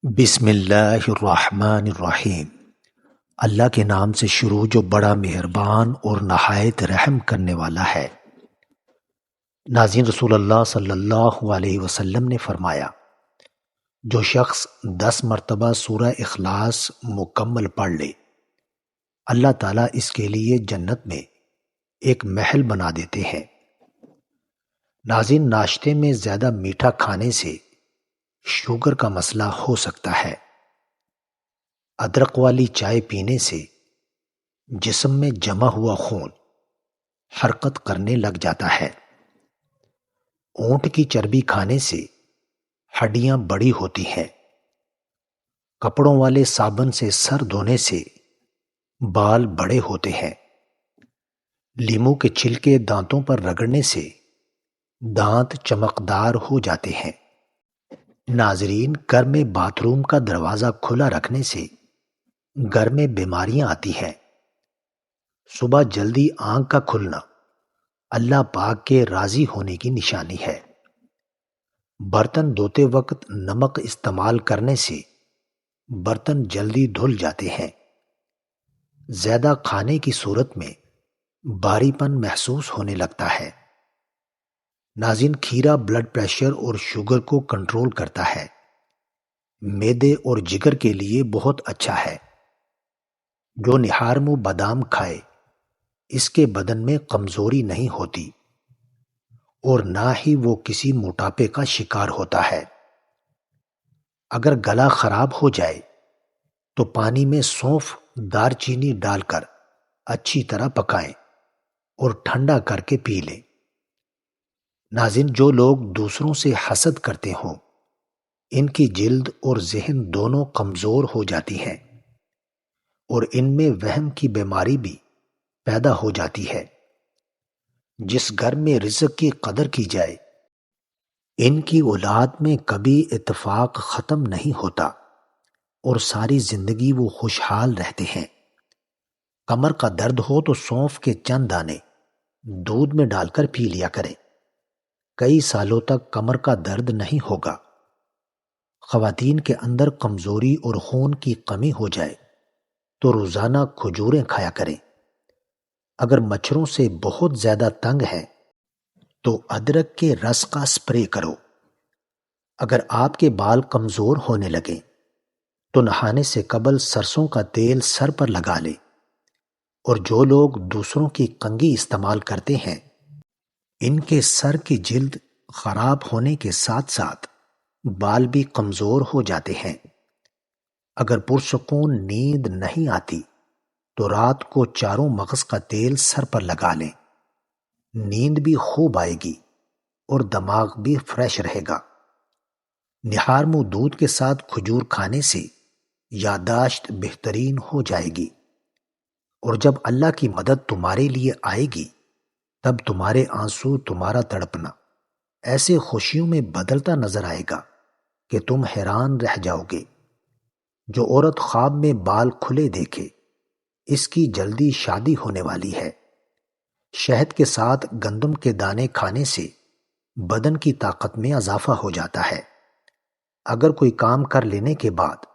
بسم اللہ الرحمن الرحیم۔ اللہ کے نام سے شروع جو بڑا مہربان اور نہایت رحم کرنے والا ہے۔ ناظرین، رسول اللہ صلی اللہ علیہ وسلم نے فرمایا، جو شخص 10 مرتبہ سورہ اخلاص مکمل پڑھ لے، اللہ تعالیٰ اس کے لیے جنت میں ایک محل بنا دیتے ہیں۔ ناظرین، ناشتے میں زیادہ میٹھا کھانے سے شوگر کا مسئلہ ہو سکتا ہے۔ ادرک والی چائے پینے سے جسم میں جمع ہوا خون حرکت کرنے لگ جاتا ہے۔ اونٹ کی چربی کھانے سے ہڈیاں بڑی ہوتی ہیں۔ کپڑوں والے صابن سے سر دھونے سے بال بڑے ہوتے ہیں۔ لیموں کے چھلکے دانتوں پر رگڑنے سے دانت چمکدار ہو جاتے ہیں۔ ناظرین، گھر میں باتھ روم کا دروازہ کھلا رکھنے سے گھر میں بیماریاں آتی ہیں۔ صبح جلدی آنکھ کا کھلنا اللہ پاک کے راضی ہونے کی نشانی ہے۔ برتن دھوتے وقت نمک استعمال کرنے سے برتن جلدی دھل جاتے ہیں۔ زیادہ کھانے کی صورت میں بھاری پن محسوس ہونے لگتا ہے۔ ناظرین، کھیرا بلڈ پریشر اور شوگر کو کنٹرول کرتا ہے۔ معدے اور جگر کے لیے بہت اچھا ہے۔ جو نہارمو بادام کھائے اس کے بدن میں کمزوری نہیں ہوتی اور نہ ہی وہ کسی موٹاپے کا شکار ہوتا ہے۔ اگر گلا خراب ہو جائے تو پانی میں سونف دار چینی ڈال کر اچھی طرح پکائیں اور ٹھنڈا کر کے پی لیں۔ ناظرین، جو لوگ دوسروں سے حسد کرتے ہوں ان کی جلد اور ذہن دونوں کمزور ہو جاتی ہیں اور ان میں وہم کی بیماری بھی پیدا ہو جاتی ہے۔ جس گھر میں رزق کی قدر کی جائے ان کی اولاد میں کبھی اتفاق ختم نہیں ہوتا اور ساری زندگی وہ خوشحال رہتے ہیں۔ کمر کا درد ہو تو سونف کے چند دانے دودھ میں ڈال کر پی لیا کریں، کئی سالوں تک کمر کا درد نہیں ہوگا۔ خواتین کے اندر کمزوری اور خون کی کمی ہو جائے تو روزانہ کھجوریں کھایا کریں۔ اگر مچھروں سے بہت زیادہ تنگ ہے تو ادرک کے رس کا سپرے کرو۔ اگر آپ کے بال کمزور ہونے لگیں تو نہانے سے قبل سرسوں کا تیل سر پر لگا لیں۔ اور جو لوگ دوسروں کی کنگھی استعمال کرتے ہیں ان کے سر کی جلد خراب ہونے کے ساتھ ساتھ بال بھی کمزور ہو جاتے ہیں۔ اگر پرسکون نیند نہیں آتی تو رات کو چاروں مغز کا تیل سر پر لگا لیں، نیند بھی خوب آئے گی اور دماغ بھی فریش رہے گا۔ نہارمو دودھ کے ساتھ کھجور کھانے سے یادداشت بہترین ہو جائے گی، اور جب اللہ کی مدد تمہارے لیے آئے گی تب تمہارے آنسو، تمہارا تڑپنا ایسے خوشیوں میں بدلتا نظر آئے گا کہ تم حیران رہ جاؤ گے۔ جو عورت خواب میں بال کھلے دیکھے اس کی جلدی شادی ہونے والی ہے۔ شہد کے ساتھ گندم کے دانے کھانے سے بدن کی طاقت میں اضافہ ہو جاتا ہے۔ اگر کوئی کام کر لینے کے بعد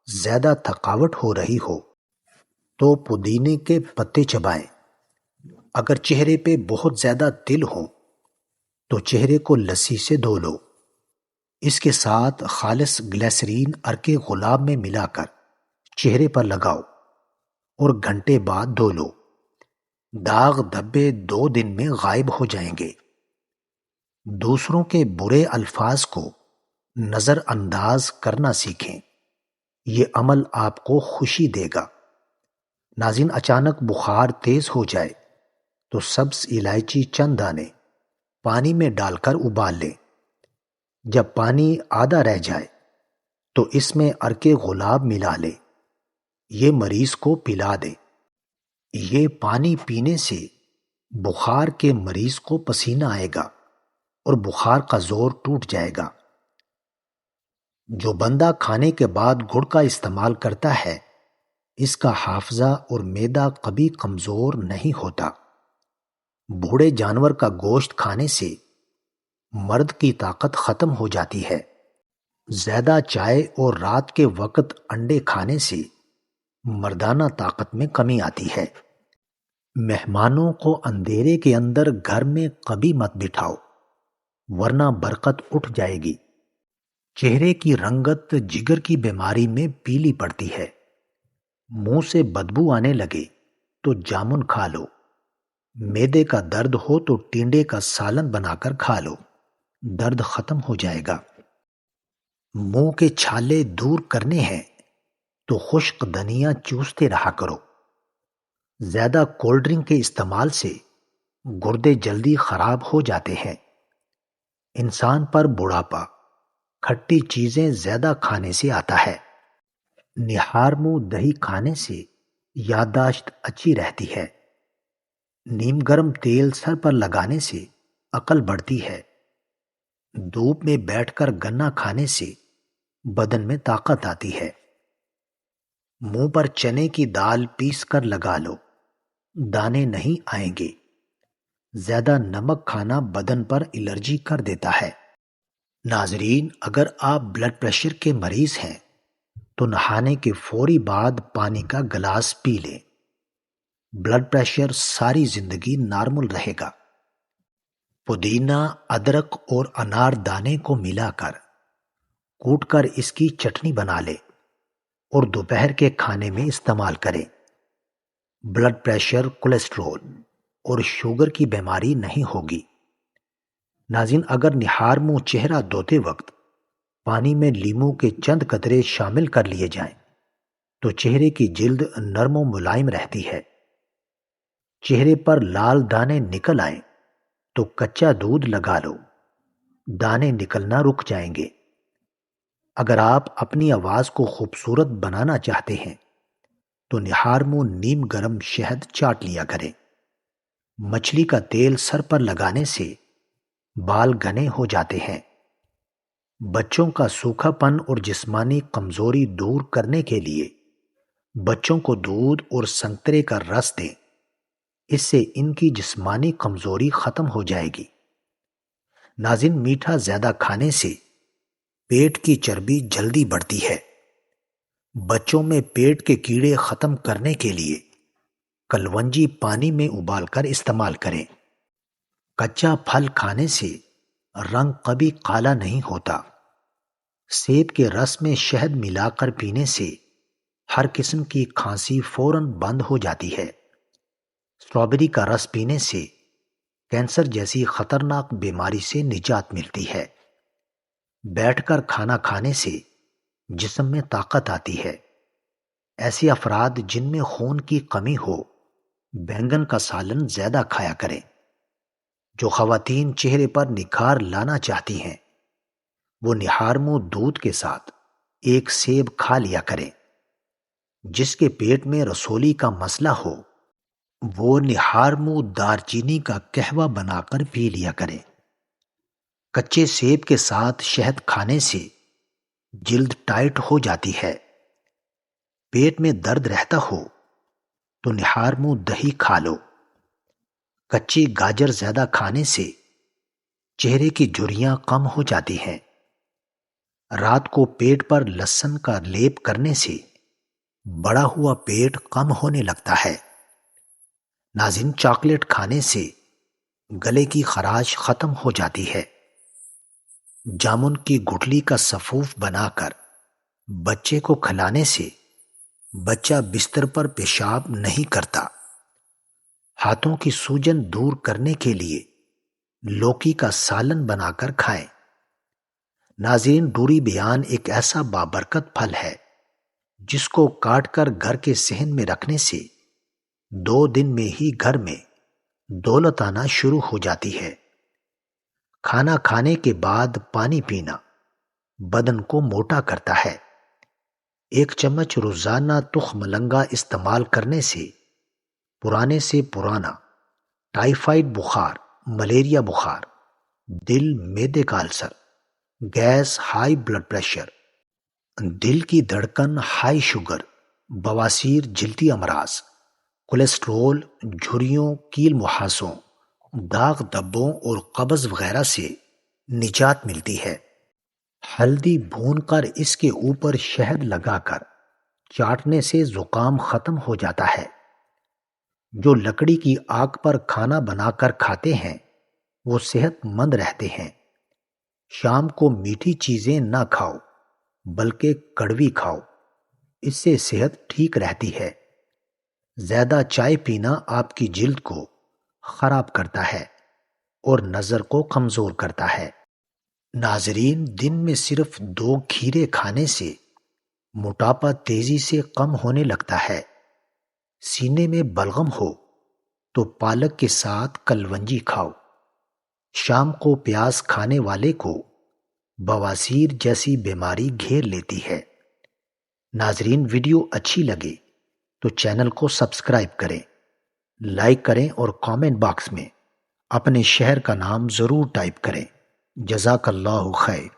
زیادہ تھکاوٹ ہو رہی ہو تو پودینے کے پتے چبائیں۔ اگر چہرے پہ بہت زیادہ تل ہو تو چہرے کو لسی سے دھو لو۔ اس کے ساتھ خالص گلیسرین عرق گلاب میں ملا کر چہرے پر لگاؤ اور گھنٹے بعد دھو لو۔ داغ دھبے 2 دن میں غائب ہو جائیں گے۔ دوسروں کے برے الفاظ کو نظر انداز کرنا سیکھیں، یہ عمل آپ کو خوشی دے گا۔ ناظرین، اچانک بخار تیز ہو جائے تو سبز الائچی چند دانے پانی میں ڈال کر ابال لیں۔ جب پانی آدھا رہ جائے تو اس میں عرق گلاب ملا لیں، یہ مریض کو پلا دیں۔ یہ پانی پینے سے بخار کے مریض کو پسینہ آئے گا اور بخار کا زور ٹوٹ جائے گا۔ جو بندہ کھانے کے بعد گڑ کا استعمال کرتا ہے اس کا حافظہ اور معدہ کبھی کمزور نہیں ہوتا۔ بوڑھے جانور کا گوشت کھانے سے مرد کی طاقت ختم ہو جاتی ہے۔ زیادہ چائے اور رات کے وقت انڈے کھانے سے مردانہ طاقت میں کمی آتی ہے۔ مہمانوں کو اندھیرے کے اندر گھر میں کبھی مت بٹھاؤ ورنہ برکت اٹھ جائے گی۔ چہرے کی رنگت جگر کی بیماری میں پیلی پڑتی ہے۔ منہ سے بدبو آنے لگے تو جامن کھا لو۔ معدے کا درد ہو تو ٹینڈے کا سالن بنا کر کھا لو، درد ختم ہو جائے گا۔ منہ کے چھالے دور کرنے ہیں تو خشک دھنیا چوستے رہا کرو۔ زیادہ کولڈ ڈرنک کے استعمال سے گردے جلدی خراب ہو جاتے ہیں۔ انسان پر بڑھاپا کھٹی چیزیں زیادہ کھانے سے آتا ہے۔ نہار منہ دہی کھانے سے یادداشت اچھی رہتی ہے۔ نیم گرم تیل سر پر لگانے سے عقل بڑھتی ہے۔ دھوپ میں بیٹھ کر گنا کھانے سے بدن میں طاقت آتی ہے۔ منہ پر چنے کی دال پیس کر لگا لو، دانے نہیں آئیں گے۔ زیادہ نمک کھانا بدن پر الرجی کر دیتا ہے۔ ناظرین، اگر آپ بلڈ پریشر کے مریض ہیں تو نہانے کے فوری بعد پانی کا گلاس پی لیں۔ بلڈ پریشر ساری زندگی نارمل رہے گا۔ پودینہ، ادرک اور انار دانے کو ملا کر کوٹ کر اس کی چٹنی بنا لے اور دوپہر کے کھانے میں استعمال کریں۔ بلڈ پریشر، کولیسٹرول اور شوگر کی بیماری نہیں ہوگی۔ ناظرین، اگر نہار منہ چہرہ دھوتے وقت پانی میں لیموں کے چند قطرے شامل کر لیے جائیں تو چہرے کی جلد نرم و ملائم رہتی ہے۔ چہرے پر لال دانے نکل آئیں تو کچا دودھ لگا لو، دانے نکلنا رک جائیں گے۔ اگر آپ اپنی آواز کو خوبصورت بنانا چاہتے ہیں تو نہار منہ نیم گرم شہد چاٹ لیا کریں۔ مچھلی کا تیل سر پر لگانے سے بال گھنے ہو جاتے ہیں۔ بچوں کا سوکھا پن اور جسمانی کمزوری دور کرنے کے لیے بچوں کو دودھ اور سنترے کا رس دیں، اس سے ان کی جسمانی کمزوری ختم ہو جائے گی۔ ناظرین، میٹھا زیادہ کھانے سے پیٹ کی چربی جلدی بڑھتی ہے۔ بچوں میں پیٹ کے کیڑے ختم کرنے کے لیے کلونجی پانی میں ابال کر استعمال کریں۔ کچا پھل کھانے سے رنگ کبھی کالا نہیں ہوتا۔ سیب کے رس میں شہد ملا کر پینے سے ہر قسم کی کھانسی فوراً بند ہو جاتی ہے۔ اسٹرابیری کا رس پینے سے کینسر جیسی خطرناک بیماری سے نجات ملتی ہے۔ بیٹھ کر کھانا کھانے سے جسم میں طاقت آتی ہے۔ ایسے افراد جن میں خون کی کمی ہو بینگن کا سالن زیادہ کھایا کریں۔ جو خواتین چہرے پر نکھار لانا چاہتی ہیں وہ نہار منہ دودھ کے ساتھ ایک سیب کھا لیا کریں۔ جس کے پیٹ میں رسولی کا مسئلہ ہو وہ نہار منہ دار چینی کا قہوہ بنا کر پی لیا کریں۔ کچے سیب کے ساتھ شہد کھانے سے جلد ٹائٹ ہو جاتی ہے۔ پیٹ میں درد رہتا ہو تو نہار منہ دہی کھا لو۔ کچی گاجر زیادہ کھانے سے چہرے کی جھریاں کم ہو جاتی ہیں۔ رات کو پیٹ پر لہسن کا لیپ کرنے سے بڑا ہوا پیٹ کم ہونے لگتا ہے۔ ناظرین، چاکلیٹ کھانے سے گلے کی خراش ختم ہو جاتی ہے۔ جامن کی گٹلی کا سفوف بنا کر بچے کو کھلانے سے بچہ بستر پر پیشاب نہیں کرتا۔ ہاتھوں کی سوجن دور کرنے کے لیے لوکی کا سالن بنا کر کھائیں۔ ناظرین، ڈوری بیان ایک ایسا بابرکت پھل ہے جس کو کاٹ کر گھر کے صحن میں رکھنے سے 2 دن میں ہی گھر میں دولت آنا شروع ہو جاتی ہے۔ کھانا کھانے کے بعد پانی پینا بدن کو موٹا کرتا ہے۔ 1 چمچ روزانہ تخم مرنگا استعمال کرنے سے پرانا ٹائیفائڈ بخار، ملیریا بخار، دل معدے کا السر، گیس، ہائی بلڈ پریشر، دل کی دھڑکن، ہائی شوگر، بواسیر، جلدی امراض، کولیسٹرول، جھریوں، کیل محاسوں، داغ دھبوں اور قبض وغیرہ سے نجات ملتی ہے۔ ہلدی بھون کر اس کے اوپر شہد لگا کر چاٹنے سے زکام ختم ہو جاتا ہے۔ جو لکڑی کی آگ پر کھانا بنا کر کھاتے ہیں وہ صحت مند رہتے ہیں۔ شام کو میٹھی چیزیں نہ کھاؤ بلکہ کڑوی کھاؤ، اس سے صحت ٹھیک رہتی ہے۔ زیادہ چائے پینا آپ کی جلد کو خراب کرتا ہے اور نظر کو کمزور کرتا ہے۔ ناظرین، دن میں صرف 2 کھیرے کھانے سے موٹاپا تیزی سے کم ہونے لگتا ہے۔ سینے میں بلغم ہو تو پالک کے ساتھ کلونجی کھاؤ۔ شام کو پیاز کھانے والے کو بواسیر جیسی بیماری گھیر لیتی ہے۔ ناظرین، ویڈیو اچھی لگے تو چینل کو سبسکرائب کریں، لائک کریں اور کامنٹ باکس میں اپنے شہر کا نام ضرور ٹائپ کریں۔ جزاک اللہ خیر۔